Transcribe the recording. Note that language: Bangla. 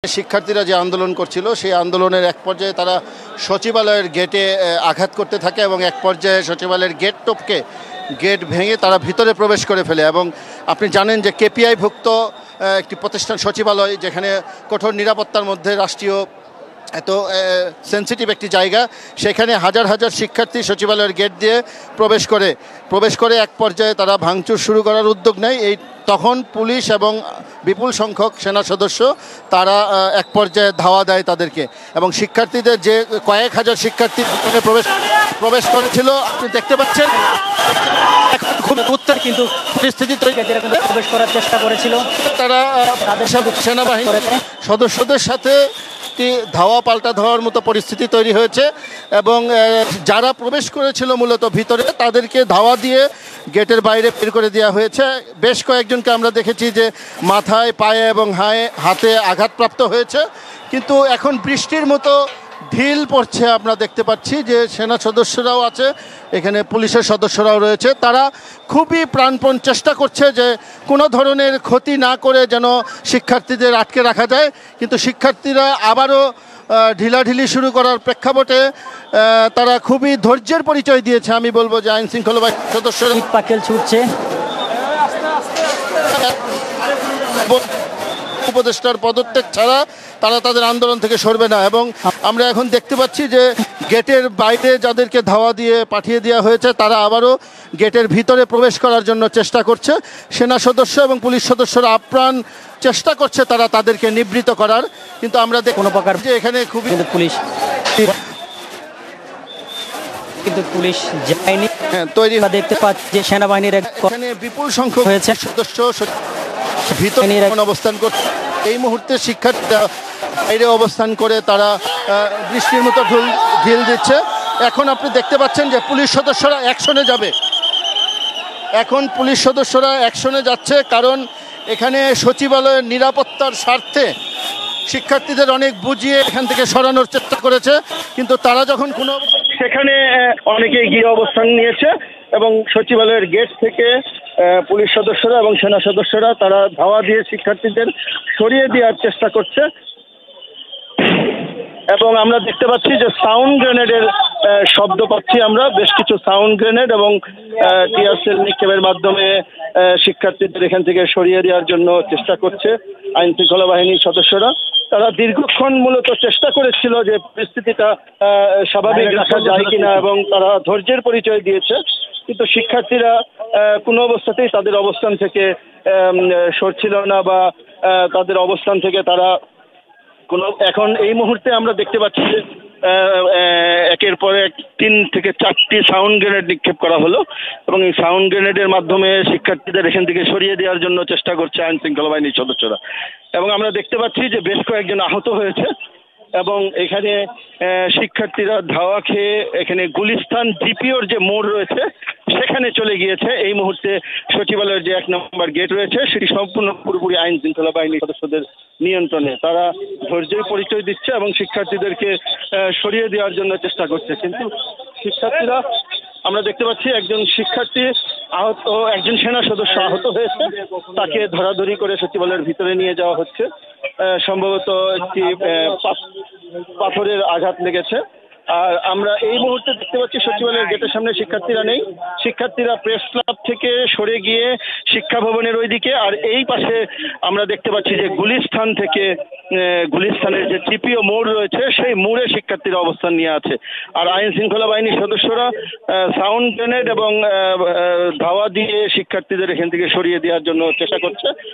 শিক্ষার্থীরা যে আন্দোলন করছিল সেই আন্দোলনের এক পর্যায়ে তারা সচিবালয়ের গেটে আঘাত করতে থাকে এবং এক পর্যায়ে সচিবালয়ের গেট টপকে গেট ভেঙে তারা ভিতরে প্রবেশ করে ফেলে। এবং আপনি জানেন যে কেপিআই ভুক্ত একটি প্রতিষ্ঠান সচিবালয়, যেখানে কঠোর নিরাপত্তার মধ্যে রাষ্ট্রীয় এত সেন্সিটিভ একটি জায়গা, সেখানে হাজার হাজার শিক্ষার্থী সচিবালয়ের গেট দিয়ে প্রবেশ করে এক পর্যায়ে তারা ভাঙচুর শুরু করার উদ্যোগ নেয়। তখন পুলিশ এবং বিপুল সংখ্যক সেনা সদস্য তারা এক পর্যায়ে ধাওয়া দেয় তাদেরকে, এবং শিক্ষার্থীদের যে কয়েক হাজার শিক্ষার্থী প্রবেশ করেছিল আপনি দেখতে পাচ্ছেন। এখন খুব উত্তর কিন্তু পরিস্থিতি প্রবেশ করার চেষ্টা করেছিল, তারা সেনাবাহিনী সদস্যদের সাথে ধাওয়া পাল্টা ধাওয়ার মতো পরিস্থিতি তৈরি হয়েছে, এবং যারা প্রবেশ করেছিল মূলত ভিতরে তাদেরকে ধাওয়া দিয়ে গেটের বাইরে বের করে দেওয়া হয়েছে। বেশ কয়েকজনকে আমরা দেখেছি যে মাথায়, পায়ে এবং হাতে আঘাতপ্রাপ্ত হয়েছে। কিন্তু এখন বৃষ্টির মতো ঢিল পড়ছে, আমরা দেখতে পাচ্ছি যে সেনা সদস্যরাও আছে, এখানে পুলিশের সদস্যরাও রয়েছে। তারা খুবই প্রাণপণ চেষ্টা করছে যে কোনো ধরনের ক্ষতি না করে যেন শিক্ষার্থীদের আটকে রাখা যায়, কিন্তু শিক্ষার্থীরা আবারও ঢিলাঢিলি শুরু করার প্রেক্ষাপটে তারা খুবই ধৈর্যের পরিচয় দিয়েছে। আমি বলবো যে আইন শৃঙ্খলা বাহিনীর সদস্যরা পাকেল ছুটছে, উপদেষ্টার পদত্যাগ ছাড়া তারা তাদের আন্দোলন থেকে সরবে না। এবং আমরা এখন দেখতে পাচ্ছি যে গেটের বাইরে যাদেরকে ধাওয়া দিয়ে পাঠিয়ে দেওয়া হয়েছে তারা আবারও গেটের ভিতরে প্রবেশ করার জন্য চেষ্টা করছে। সেনা সদস্য এবং পুলিশ সদস্যরা আপ্রাণ চেষ্টা করছে তারা তাদেরকে নিবৃত করার, কিন্তু আমরা কোনো প্রকার যে এখানে খুবই পুলিশ যায়নি। তৈরি দেখতে পাচ্ছি যে সেনাবাহিনীর এখানে বিপুল সংখ্যক হয়েছে সদস্য ভিতরে অবস্থান করছে। এই মুহূর্তে শিক্ষার্থীরা বাইরে অবস্থান করে তারা বৃষ্টির মতো ঢিল দিচ্ছে। এখন আপনি দেখতে পাচ্ছেন যে পুলিশ সদস্যরা অ্যাকশনে যাবে। এখন পুলিশ সদস্যরা অ্যাকশনে যাচ্ছে, কারণ এখানে সচিবালয়ের নিরাপত্তার স্বার্থে শিক্ষার্থীদের অনেক বুঝিয়ে এখান থেকে সরানোর চেষ্টা করেছে, কিন্তু তারা যখন সেখানে অনেকে গিয়ে অবস্থান নিয়েছে এবং সচিবালয়ের গেট থেকে পুলিশ সদস্যরা এবং সেনা সদস্যরা তারা ধাওয়া দিয়ে শিক্ষার্থীদের সরিয়ে দেওয়ার চেষ্টা করছে। এবং আমরা দেখতে পাচ্ছি যে সাউন্ড গ্রেনেডের শব্দ পাচ্ছি আমরা, বেশ কিছু সাউন্ড গ্রেনেড এবং টিয়ার সেল নিক্ষেপের মাধ্যমে শিক্ষার্থীদের এখান থেকে সরিয়ে দেওয়ার জন্য চেষ্টা করছে আইন শৃঙ্খলা বাহিনীর সদস্যরা। তারা দীর্ঘক্ষণ মূলত চেষ্টা করেছিল যে পরিস্থিতিটা স্বাভাবিক রাখা যায় কিনা, এবং তারা ধৈর্যের পরিচয় দিয়েছে, কিন্তু শিক্ষার্থীরা কোনো অবস্থাতেই তাদের অবস্থান থেকে সরছিল না, বা তাদের অবস্থান থেকে তারা এখন এই মুহূর্তে আমরা দেখতে পাচ্ছি যে একের পর এক 3 থেকে 4টি সাউন্ড গ্রেনেড নিক্ষেপ করা হলো, এবং এই সাউন্ড গ্রেনেডের মাধ্যমে শিক্ষার্থীদের এখান থেকে সরিয়ে দেওয়ার জন্য চেষ্টা করছে আইন শৃঙ্খলা বাহিনীর সদস্যরা। এবং আমরা দেখতে পাচ্ছি যে বেশ কয়েকজন আহত হয়েছে, এবং এখানে শিক্ষার্থীরা ধাওয়া খেয়ে এখানে গুলিস্তান জিপিওর যে মোড় রয়েছে সেখানে চলে গিয়েছে। এই মুহূর্তে সচিবালয়ের যে 1 নম্বর গেট রয়েছে সেটি সম্পূর্ণ পুরোপুরি আইন শৃঙ্খলা বাহিনীর সদস্যদের নিয়ন্ত্রণে। তারা ধৈর্যের পরিচয় দিচ্ছে এবং শিক্ষার্থীদেরকে সরিয়ে দেওয়ার জন্য চেষ্টা করছে, কিন্তু শিক্ষার্থীরা, আমরা দেখতে পাচ্ছি একজন শিক্ষার্থী আহত, একজন সেনা সদস্য আহত হয়েছে, তাকে ধরাধরি করে সচিবালয়ের ভিতরে নিয়ে যাওয়া হচ্ছে। সম্ভবত একটি পাথরের আঘাত লেগেছে। আর আমরা এই মুহূর্তে দেখতে পাচ্ছি সচিবালয়ের গেটের সামনে শিক্ষার্থীরা নেই, শিক্ষার্থীরা প্রেস ক্লাব থেকে সরে গিয়ে শিক্ষা ভবনের ওইদিকে। আর এই পাশে আমরা দেখতে পাচ্ছি যে গুলিস্তানের যে জিপিও মোড় রয়েছে সেই মোড়ে শিক্ষার্থীরা অবস্থান নিয়ে আছে। আর আইন শৃঙ্খলা বাহিনীর সদস্যরা সাউন্ড গ্রেনেড এবং ধাওয়া দিয়ে শিক্ষার্থীদের এখান থেকে সরিয়ে দেওয়ার জন্য চেষ্টা করছে।